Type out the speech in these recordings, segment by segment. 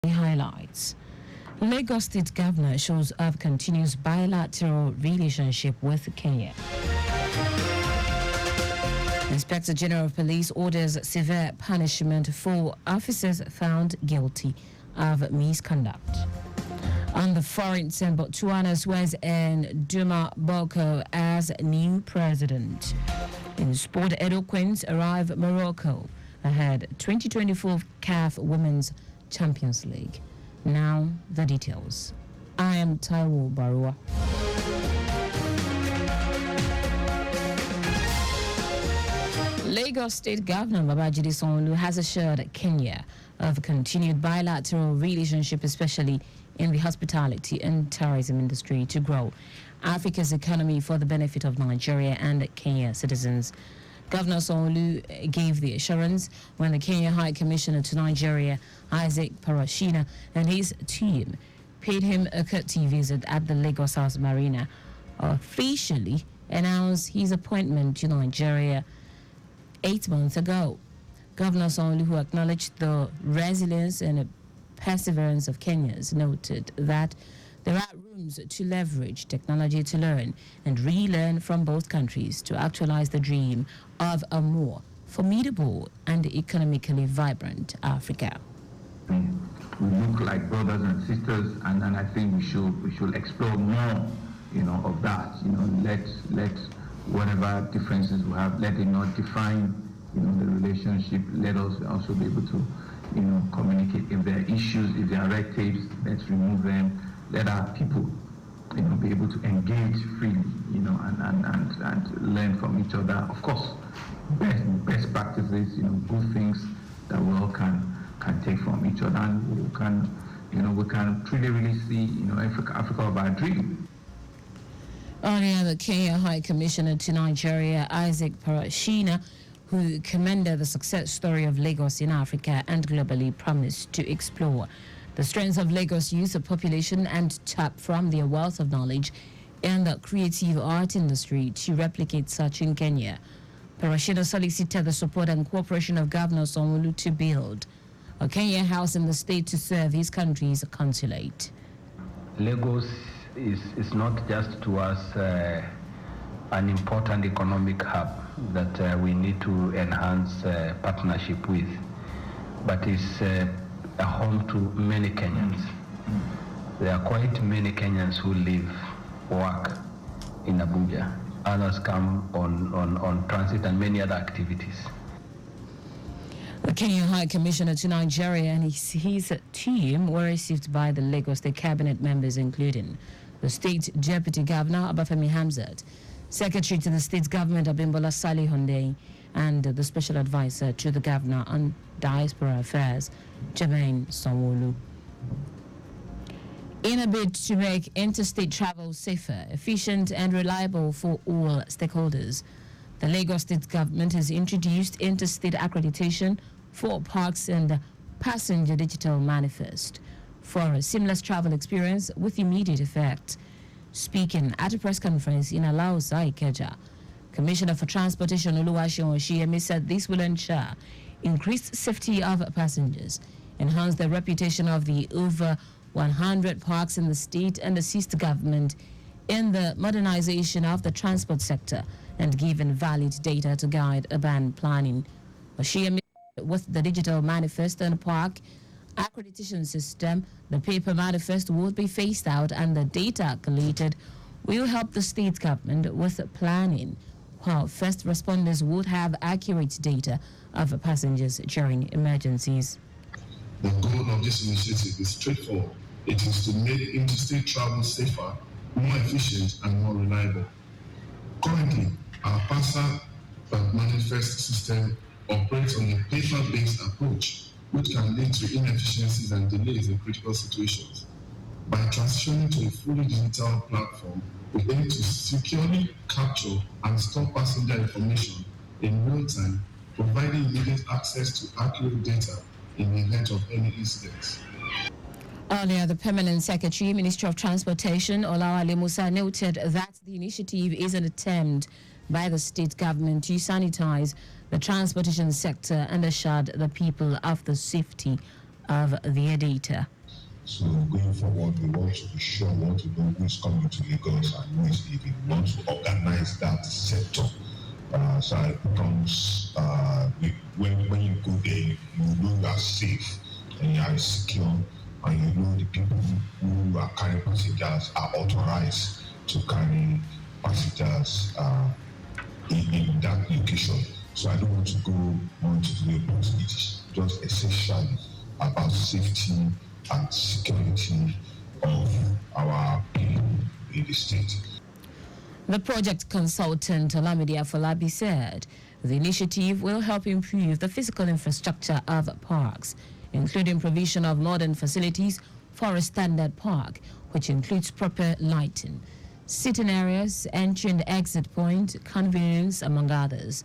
highlights. Lagos State Governor shows up continues bilateral relationship with Kenya. Inspector General of Police orders severe punishment for officers found guilty of misconduct. On the foreign scene, Botswana swears in Duma Boko as new president. In sport, Edo Queens arrive Morocco ahead 2024 CAF Women's Champions League. Now the details. I am Taiwo Baruwa. Lagos State Governor Babajide Sanwo-Olu has assured Kenya of continued bilateral relationship, especially in the hospitality and tourism industry, to grow Africa's economy for the benefit of Nigeria and Kenya citizens. Governor Sanwo-Olu gave the assurance when the Kenya High Commissioner to Nigeria, Isaac Parashina, and his team paid him a courtesy visit at the Lagos House Marina, officially announced his appointment to Nigeria 8 months ago. Governor Sanwo-Olu, who acknowledged the resilience and perseverance of Kenyans, noted that there are rooms to leverage technology to learn and relearn from both countries to actualize the dream of a more formidable and economically vibrant Africa. We look like brothers and sisters, and I think we should explore more, of that. Let whatever differences we have, let it not define, the relationship. Let us also be able to, communicate. If there are issues, if there are red tapes, let's remove them. Let our people, be able to engage freely, and learn from each other. Of course, best practices, good things that we all can take from each other, and we can really see, Africa of our dream. Earlier, the Kenya High Commissioner to Nigeria, Isaac Parashina, who commended the success story of Lagos in Africa and globally, promised to explore the strengths of Lagos youth population and tap from their wealth of knowledge in the creative art industry to replicate such in Kenya. Parashina solicited the support and cooperation of Governor Sanwo-Olu to build a Kenya house in the state to serve his country's consulate. Lagos is not just to us an important economic hub that we need to enhance partnership with, but it's a home to many Kenyans. There are quite many Kenyans who live, work in Abuja. Others come on transit and many other activities. The Kenya High Commissioner to Nigeria and his team were received by the Lagos State Cabinet members, including the State Deputy Governor, Abafemi Hamzat, Secretary to the State Government, Abimbola Salih Hunday, and the Special Advisor to the Governor on Diaspora Affairs, Jermaine Sanwo-Olu. In a bid to make interstate travel safer, efficient, and reliable for all stakeholders, the Lagos State Government has introduced interstate accreditation for parks and passenger digital manifest for a seamless travel experience with immediate effect. Speaking at a press conference in Alausa, Ikeja, Commissioner for Transportation Oluwaseun Oshiyemi said this will ensure increased safety of passengers, enhance the reputation of the over 100 parks in the state, and assist the government in the modernization of the transport sector and give invalid data to guide urban planning. Oshiyemi, with the digital manifest and park accreditation system, the paper manifest will be phased out and the data collated will help the state government with planning, while first responders would have accurate data of passengers during emergencies. The goal of this initiative is straightforward. It is to make interstate travel safer, more efficient, and more reliable. Currently, our PASA manifest system operates on a paper-based approach, which can lead to inefficiencies and delays in critical situations. By transitioning to a fully digital platform, we aim to securely capture and store passenger information in real time, providing immediate access to accurate data in the event of any incidents. Earlier, the Permanent Secretary, Ministry of Transportation, Olawale Musa, noted that the initiative is an attempt by the state government to sanitize the transportation sector and assured the people of the safety of their data. So going forward, we want to be sure, we want to know who is coming to Lagos and who is leaving. We want to organize that sector. So it becomes, when you go there, you know you are safe and you are secure, and you know the people who are carrying passengers are authorized to carry passengers in that location. So I don't want to go on to the but it's just essentially about safety and security of our people in the state. The project consultant Olamide Afolabi said the initiative will help improve the physical infrastructure of parks, including provision of modern facilities for a standard park, which includes proper lighting, sitting areas, entry and exit point, convenience, among others.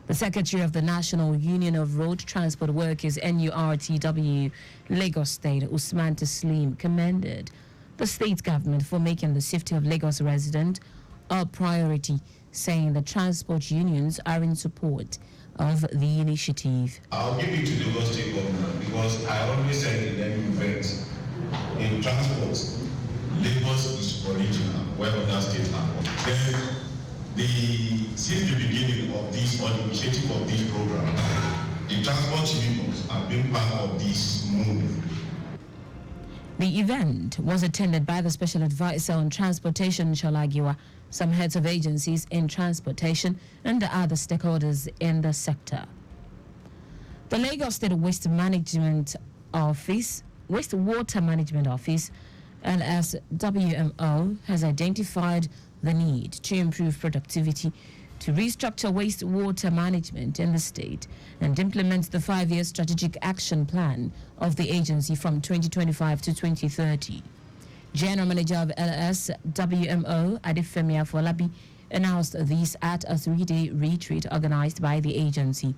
The Secretary of the National Union of Road Transport Workers, NURTW, Lagos State, Usman Taslim, commended the state government for making the safety of Lagos residents a priority, saying the transport unions are in support of the initiative. I'll give it to the Lagos State government because I always said in any event, in transport, Lagos is original, where other states are. Then, since the beginning of this, or the initiative of this program, the transport unions have been part of this move. The event was attended by the Special Advisor on Transportation, Shalagiwa, some heads of agencies in transportation, and the other stakeholders in the sector. The Lagos State Wastewater Management Office, LSWMO, has identified the need to improve productivity, to restructure wastewater management in the state, and implement the 5-year strategic action plan of the agency from 2025 to 2030. General Manager of LSWMO, Adefemi Afolabi, announced this at a 3-day retreat organized by the agency.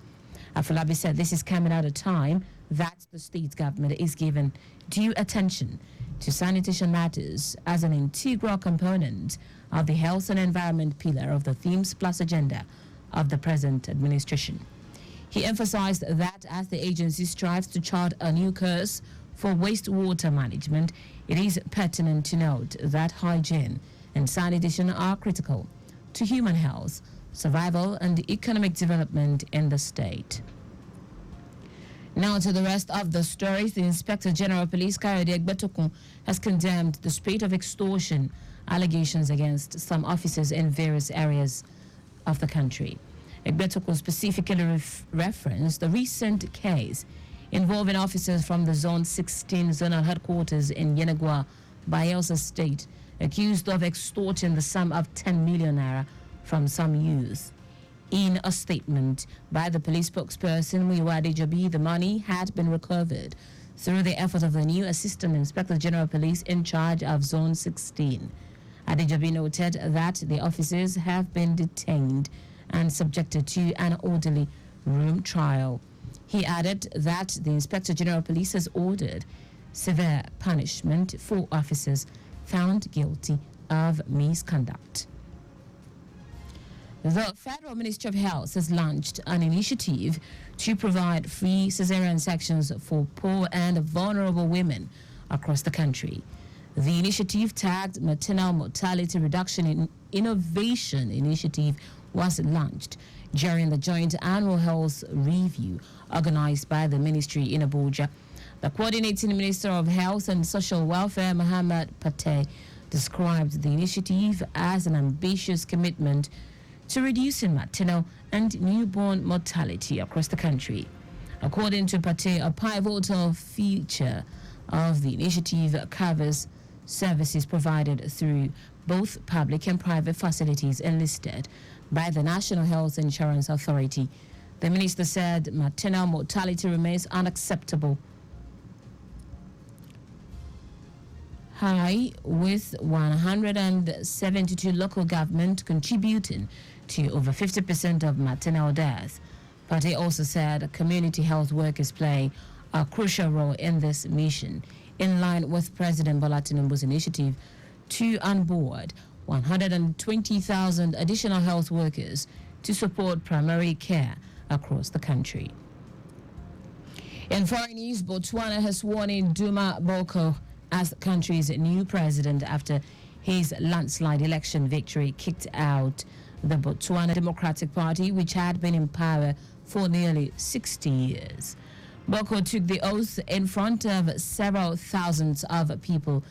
Afolabi said this is coming at a time that the state government is given due attention to sanitation matters as an integral component of the health and environment pillar of the Themes Plus agenda of the present administration. He emphasized that as the agency strives to chart a new course for wastewater management, it is pertinent to note that hygiene and sanitation are critical to human health, survival, and economic development in the state. Now to the rest of the stories. The Inspector General of Police, Kayode Egbetokun, has condemned the spate of extortion allegations against some officers in various areas of the country. Egbetokun specifically referenced the recent case involving officers from the Zone 16 zonal headquarters in Yenagua, Bayelsa State, accused of extorting the sum of 10 million naira from some youth. In a statement by the police spokesperson, Muyiwa Adejobi, the money had been recovered through the efforts of the new Assistant Inspector General of Police in charge of Zone 16. Adejobi noted that the officers have been detained and subjected to an orderly room trial. He added that the Inspector General of Police has ordered severe punishment for officers found guilty of misconduct. The Federal Ministry of Health has launched an initiative to provide free cesarean sections for poor and vulnerable women across the country. The initiative, tagged Maternal Mortality Reduction Innovation Initiative, was launched during the joint annual health review organized by the ministry in Abuja. The coordinating Minister of Health and Social Welfare, Muhammad Pateh, described the initiative as an ambitious commitment to reducing maternal and newborn mortality across the country. According to Pateh, a pivotal feature of the initiative covers services provided through both public and private facilities enlisted by the National Health Insurance Authority. The minister said maternal mortality remains unacceptable high, with 172 local governments contributing to over 50% of maternal deaths. But he also said community health workers play a crucial role in this mission, in line with President Bola Tinubu's initiative to onboard 120,000 additional health workers to support primary care across the country. In foreign news, Botswana has sworn in Duma Boko as the country's new president after his landslide election victory kicked out the Botswana Democratic Party, which had been in power for nearly 60 years. Boko took the oath in front of several thousands of people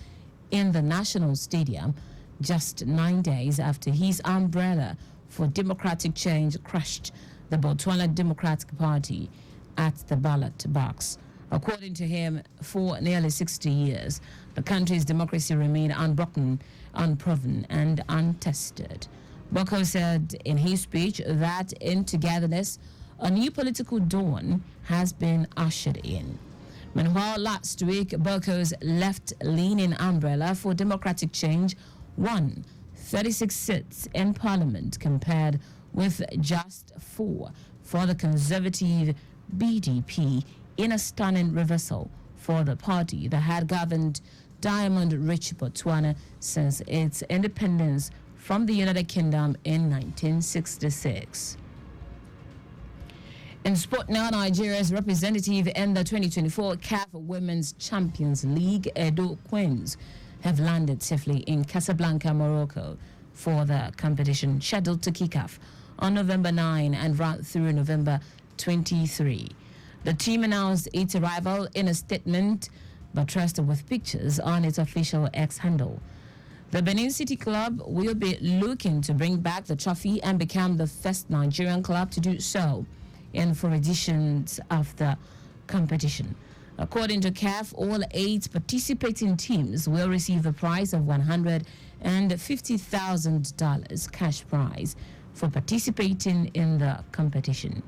in the National Stadium just 9 days after his umbrella for democratic change crushed the Botswana Democratic Party at the ballot box. According to him, for nearly 60 years, the country's democracy remained unbroken, unproven, and untested. Boko said in his speech that in togetherness, a new political dawn has been ushered in. Meanwhile, last week, Boko's left-leaning umbrella for democratic change won 36 seats in parliament compared with just 4 for the conservative BDP, in a stunning reversal for the party that had governed diamond-rich Botswana since its independence from the United Kingdom in 1966. In sport now, Nigeria's representative in the 2024 CAF Women's Champions League, Edo Queens, have landed safely in Casablanca, Morocco for the competition scheduled to kick off on November 9 and run through November 23. The team announced its arrival in a statement buttressed with pictures on its official X handle. The Benin City Club will be looking to bring back the trophy and become the first Nigerian club to do so in 4 editions of the competition. According to CAF, all 8 participating teams will receive a prize of $150,000 cash prize for participating in the competition.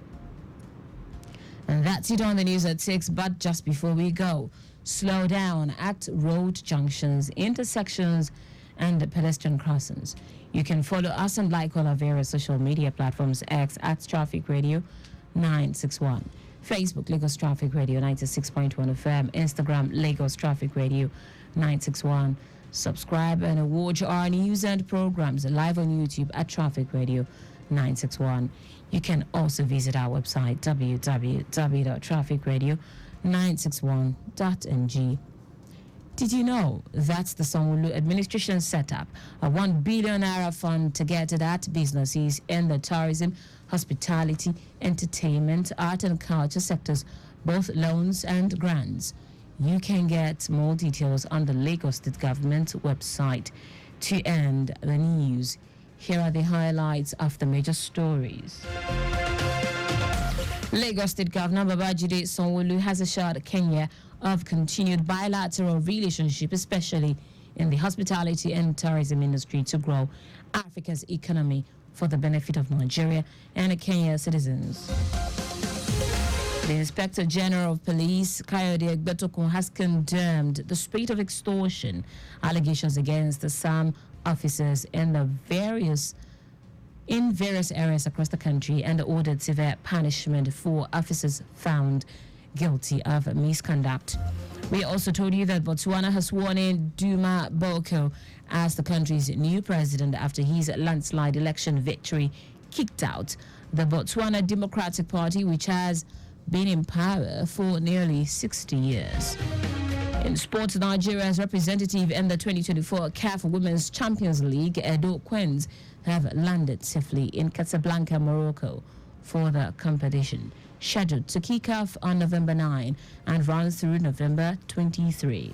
And that's it on the news at 6, but just before we go, slow down at road junctions, intersections, and pedestrian crossings. You can follow us and like all our various social media platforms: X at Traffic Radio 961, Facebook Lagos Traffic Radio 96.1 FM, Instagram Lagos Traffic Radio 961. Subscribe and watch our news and programs live on YouTube at Traffic Radio 961. You can also visit our website www.trafficradio961.ng. Did you know that's the Sanwo-Olu administration set up a 1 billion naira fund targeted at businesses in the tourism, hospitality, entertainment, art and culture sectors, both loans and grants? You can get more details on the Lagos State Government website. To end the news, here are the highlights of the major stories. Lagos State Governor Babajide Sanwo-Olu has assured Kenya of continued bilateral relationship, especially in the hospitality and tourism industry, to grow Africa's economy for the benefit of Nigeria and Kenya's citizens. The Inspector General of Police, Kayode Egbetokun, has condemned the spate of extortion allegations against some officers in various areas across the country and ordered severe punishment for officers found guilty of misconduct. We also told you that Botswana has sworn in Duma Boko as the country's new president after his landslide election victory kicked out the Botswana Democratic Party, which has been in power for nearly 60 years. In sports, Nigeria's representative in the 2024 CAF Women's Champions League, Edo Queens, have landed safely in Casablanca, Morocco for the competition, scheduled to kick off on November 9 and run through November 23.